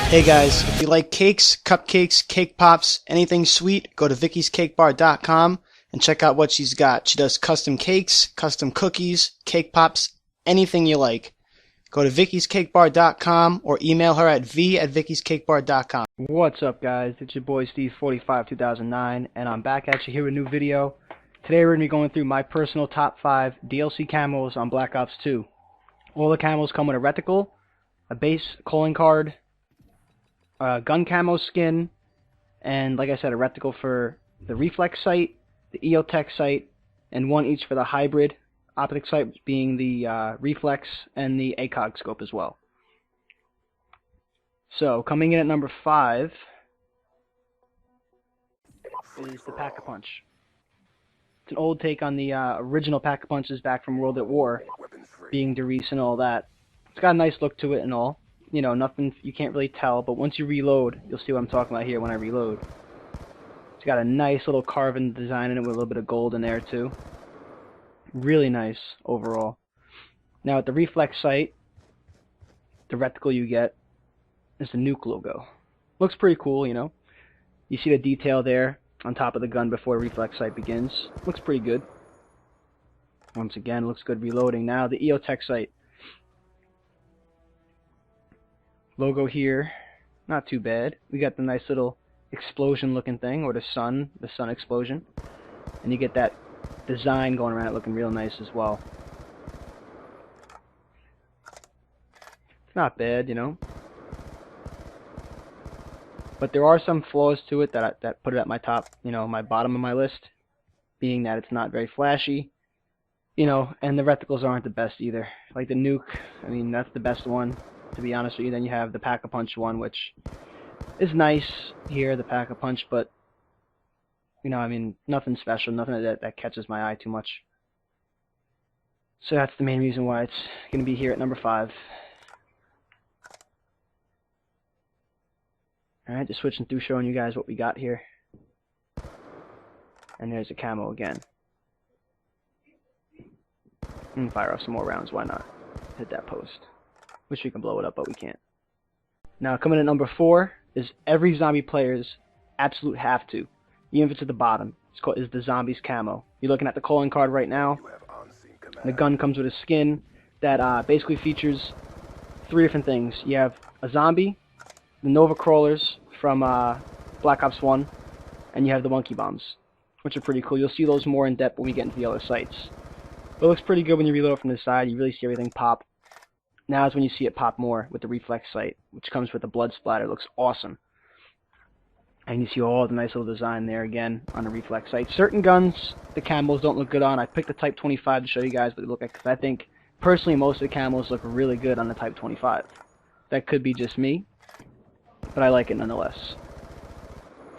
Hey guys, if you like cakes, cupcakes, cake pops, anything sweet, go to vickyscakebar.com and check out what she's got. She does custom cakes, custom cookies, cake pops, anything you like. Go to vickyscakebar.com or email her at v@vickyscakebar.com. What's up guys, it's your boy Steve452009 and I'm back at you here with a new video. Today we're going to be going through my personal top 5 DLC camos on Black Ops 2. All the camos come with a reticle, a base calling card, a gun camo skin, and like I said, a reticle for the reflex sight, the EOTech sight, and one each for the hybrid optic sight, being the reflex and the ACOG scope as well. So coming in at number 5 is the Pack-a-Punch. It's an old take on the original Pack-a-Punches back from World at War, being Derice and all that. It's got a nice look to it and all. You know, nothing, you can't really tell, but once you reload, you'll see what I'm talking about here when I reload. It's got a nice little carving design in it with a little bit of gold in there too. Really nice overall. Now at the reflex sight, the reticle you get is the nuke logo. Looks pretty cool, you know. You see the detail there on top of the gun before reflex sight begins. Looks pretty good. Once again, looks good reloading. Now the EOTech sight. Logo here, not too bad. We got the nice little explosion looking thing, or the sun explosion. And you get that design going around it looking real nice as well. It's not bad, you know. But there are some flaws to it that put it at my top, you know, my bottom of my list, being that it's not very flashy, you know, and the reticles aren't the best either. Like the nuke, I mean, that's the best one, to be honest with you. Then you have the Pack-a-Punch one, which is nice here, the Pack-a-Punch, but, you know, I mean, nothing special, nothing that catches my eye too much. So that's the main reason why it's going to be here at number 5. Alright, just switching through, showing you guys what we got here. And there's a camo again. And fire off some more rounds, why not? Hit that post. Wish we can blow it up, but we can't. Now, coming at number 4 is every zombie player's absolute have to, even if it's at the bottom. Is the zombies camo. You're looking at the calling card right now. The gun comes with a skin that basically features 3 different things. You have a zombie, the Nova Crawlers from Black Ops 1, and you have the Monkey Bombs, which are pretty cool. You'll see those more in depth when we get into the other sights. But it looks pretty good when you reload from the side. You really see everything pop. Now is when you see it pop more with the reflex sight, which comes with the blood splatter. It looks awesome. And you see all the nice little design there again on the reflex sight. Certain guns, the camos don't look good on. I picked the Type 25 to show you guys what they look like, because I think, personally, most of the camos look really good on the Type 25. That could be just me, but I like it nonetheless.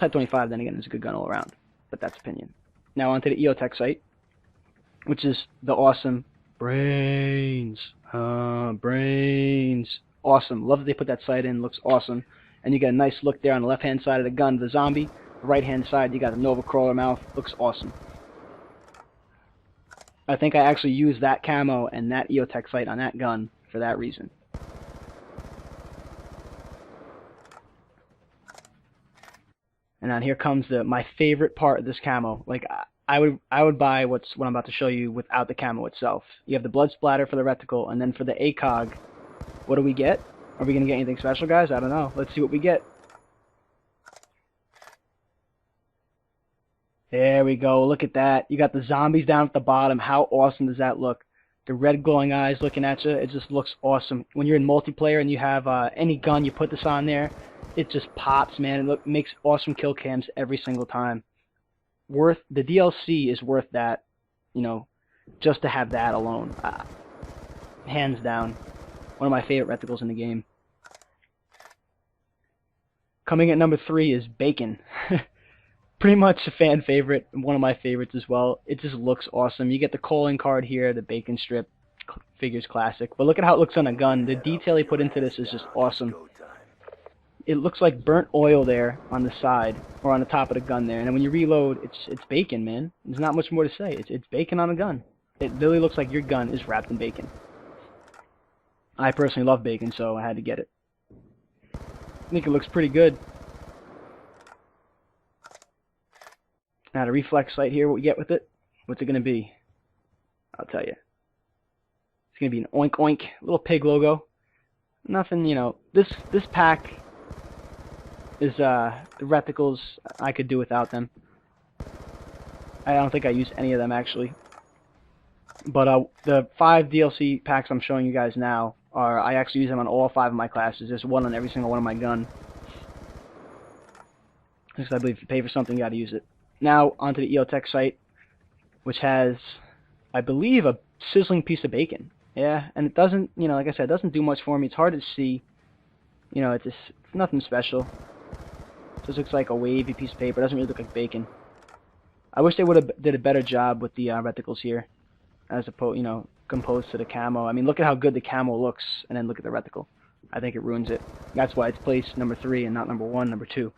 Type 25, then again, is a good gun all around, but that's opinion. Now onto the EOTech sight, which is the awesome brains. Brains. Awesome. Love that they put that sight in. Looks awesome. And you get a nice look there on the left-hand side of the gun, the zombie. The right-hand side, you got the Nova Crawler mouth. Looks awesome. I think I actually used that camo and that EOTech sight on that gun for that reason. And now here comes my favorite part of this camo. Like, I would buy what I'm about to show you without the camo itself. You have the blood splatter for the reticle, and then for the ACOG, what do we get? Are we going to get anything special, guys? I don't know. Let's see what we get. There we go. Look at that. You got the zombies down at the bottom. How awesome does that look? The red glowing eyes looking at you. It just looks awesome. When you're in multiplayer and you have any gun, you put this on there, it just pops, man. It makes awesome kill cams every single time. The DLC is worth that, you know, just to have that alone. Hands down, one of my favorite reticles in the game. Coming at number 3 is Bacon. Pretty much a fan favorite, one of my favorites as well. It just looks awesome. You get the calling card here, the Bacon strip, figures classic. But look at how it looks on a gun. The detail he put into this is just awesome. It looks like burnt oil there on the side, or on the top of the gun there. And then when you reload, it's bacon, man. There's not much more to say. It's bacon on a gun. It literally looks like your gun is wrapped in bacon. I personally love bacon, so I had to get it. I think it looks pretty good. Now the reflex sight here, what we get with it, what's it going to be? I'll tell you. It's going to be an oink oink, little pig logo. Nothing, you know, this pack is, the reticles, I could do without them. I don't think I use any of them, actually. But the 5 DLC packs I'm showing you guys now, I actually use them on all 5 of my classes. There's one on every single one of my gun. Because I believe if you pay for something, you got to use it. Now, onto the EOTech site, which has, I believe, a sizzling piece of bacon. Yeah, and it doesn't, you know, like I said, it doesn't do much for me. It's hard to see. You know, it's nothing special. It just looks like a wavy piece of paper. It doesn't really look like bacon. I wish they would have did a better job with the reticles here, as opposed, you know, composed to the camo. I mean, look at how good the camo looks, and then look at the reticle. I think it ruins it. That's why it's placed number 3 and not number 1, number 2.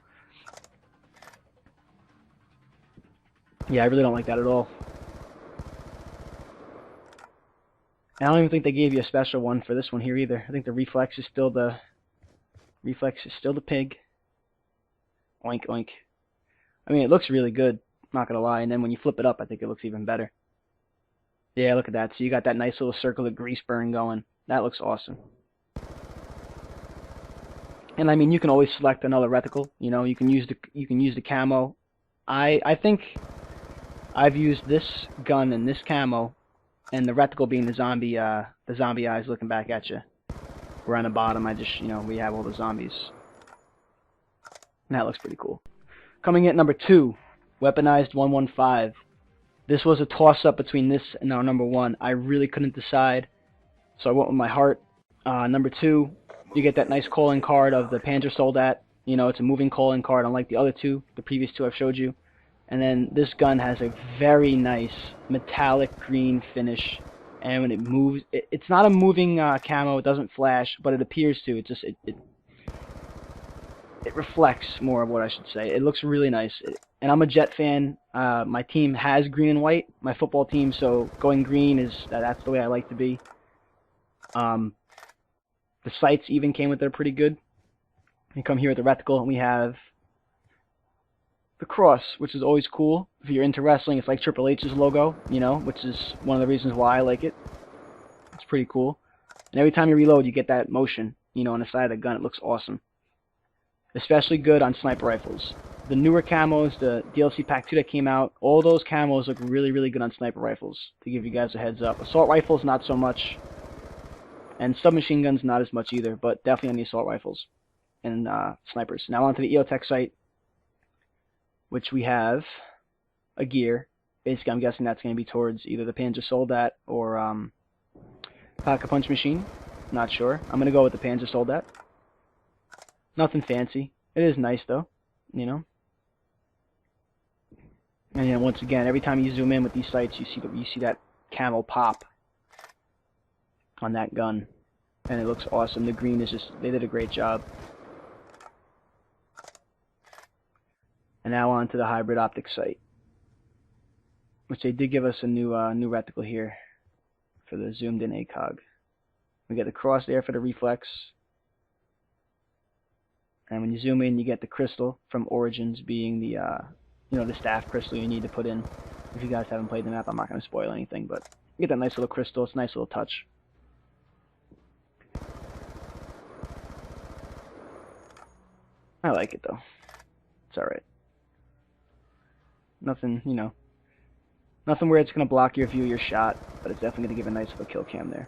Yeah, I really don't like that at all. I don't even think they gave you a special one for this one here either. I think the reflex is still the pig. Oink oink. I mean, it looks really good, not gonna lie. And then when you flip it up, I think it looks even better. Yeah, look at that. So you got that nice little circle of grease burn going. That looks awesome. And I mean, you can always select another reticle. You know, you can use the camo. I think I've used this gun and this camo, and the reticle being the zombie eyes looking back at you. Where on the bottom, you know, we have all the zombies. And that looks pretty cool. Coming in at number 2, Weaponized 115. This was a toss-up between this and our number 1. I really couldn't decide, so I went with my heart. Number 2, you get that nice calling card of the Panzer Soldat. You know, it's a moving calling card, unlike the other 2, the previous 2 I've showed you. And then this gun has a very nice metallic green finish, and when it moves, it's not a moving camo. It doesn't flash, but it appears to. It reflects more of what I should say. It looks really nice. And I'm a Jet fan. My team has green and white, my football team, so going green that's the way I like to be. The sights even came with it pretty good. You come here with the reticle, and we have the cross, which is always cool. If you're into wrestling, it's like Triple H's logo, you know, which is one of the reasons why I like it. It's pretty cool. And every time you reload, you get that motion, you know, on the side of the gun. It looks awesome. Especially good on sniper rifles. The newer camos, the DLC Pack 2 that came out, all those camos look really, really good on sniper rifles, to give you guys a heads up. Assault rifles, not so much. And submachine guns, not as much either, but definitely on the assault rifles and snipers. Now onto the EOTech site, which we have a gear. Basically, I'm guessing that's going to be towards either the Panzer Soldat or Pack-a-Punch Machine. Not sure. I'm going to go with the Panzer Soldat. Nothing fancy. It is nice, though, you know. And then once again, every time you zoom in with these sights, you see that camo pop on that gun, and it looks awesome. The green is they did a great job. And now on to the hybrid optic sight, which they did give us a new reticle here for the zoomed in ACOG. We get the cross there for the reflex, and when you zoom in, you get the crystal from Origins, being the the staff crystal you need to put in. If you guys haven't played the map, I'm not going to spoil anything, but you get that nice little crystal. It's a nice little touch. I like it though. It's alright. Nothing, you know, nothing where it's going to block your view of your shot, but it's definitely going to give a nice little kill cam there.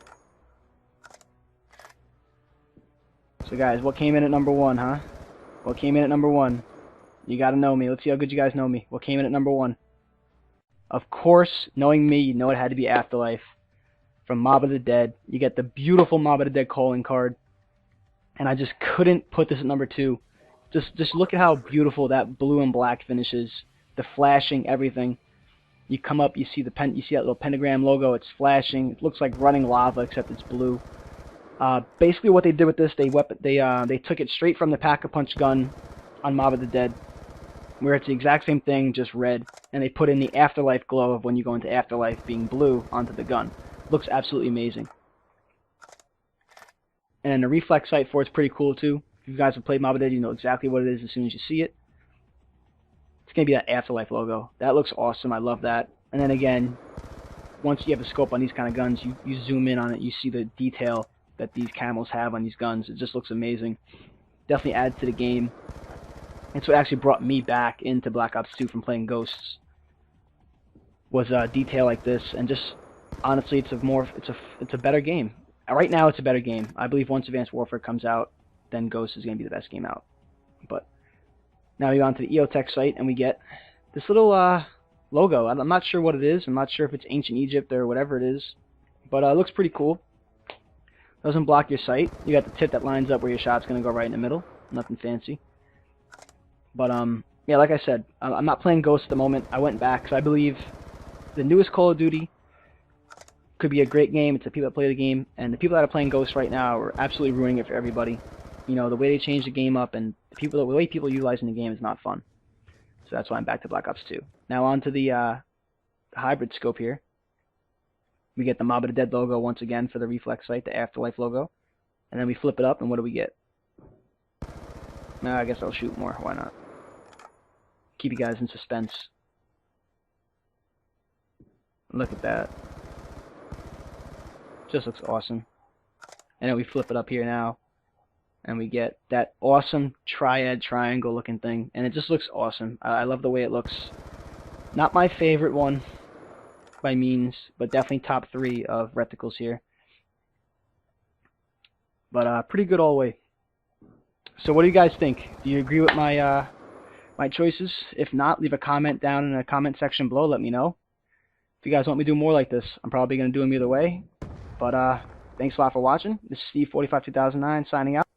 So guys, what came in at number 1, huh? What came in at number 1? You got to know me. Let's see how good you guys know me. What came in at number 1? Of course, knowing me, you know it had to be Afterlife from Mob of the Dead. You get the beautiful Mob of the Dead calling card, and I just couldn't put this at number 2. Just look at how beautiful that blue and black finish is. The flashing, everything. You come up, you see that little pentagram logo. It's flashing. It looks like running lava, except it's blue. Basically, what they did with this, they took it straight from the Pack-a-Punch gun on Mob of the Dead, where it's the exact same thing, just red, and they put in the Afterlife glow of when you go into Afterlife being blue onto the gun. Looks absolutely amazing. And then the reflex sight for it's pretty cool too. If you guys have played Mob Dead, you know exactly what it is as soon as you see it. It's going to be that Afterlife logo. That looks awesome. I love that. And then again, once you have a scope on these kind of guns, you zoom in on it, you see the detail that these camos have on these guns. It just looks amazing. Definitely adds to the game. It's what actually brought me back into Black Ops 2 from playing Ghosts. Was detail like this, and just honestly, it's a better game. Right now, it's a better game. I believe once Advanced Warfare comes out, then Ghosts is going to be the best game out. But now we go on to the EOTech site, and we get this little logo. I'm not sure what it is. I'm not sure if it's Ancient Egypt or whatever it is, but it looks pretty cool. Doesn't block your sight. You got the tip that lines up where your shot's going to go right in the middle. Nothing fancy. But yeah, like I said, I'm not playing Ghosts at the moment. I went back because I believe the newest Call of Duty could be a great game. It's the people that play the game, and the people that are playing Ghosts right now are absolutely ruining it for everybody. You know, the way they change the game up and the way people are utilizing the game is not fun. So that's why I'm back to Black Ops 2. Now on to the hybrid scope here. We get the Mob of the Dead logo once again for the reflex sight, the Afterlife logo. And then we flip it up, and what do we get? Now I guess I'll shoot more. Why not? Keep you guys in suspense. Look at that. Just looks awesome. And then we flip it up here now, and we get that awesome triad triangle looking thing, and it just looks awesome. I love the way it looks. Not my favorite one by means, but definitely top 3 of reticles here. But pretty good all the way. So what do you guys think? Do you agree with my my choices? If not, leave a comment down in the comment section below. Let me know. If you guys want me to do more like this, I'm probably going to do them either way. But thanks a lot for watching. This is Steve452009 signing out.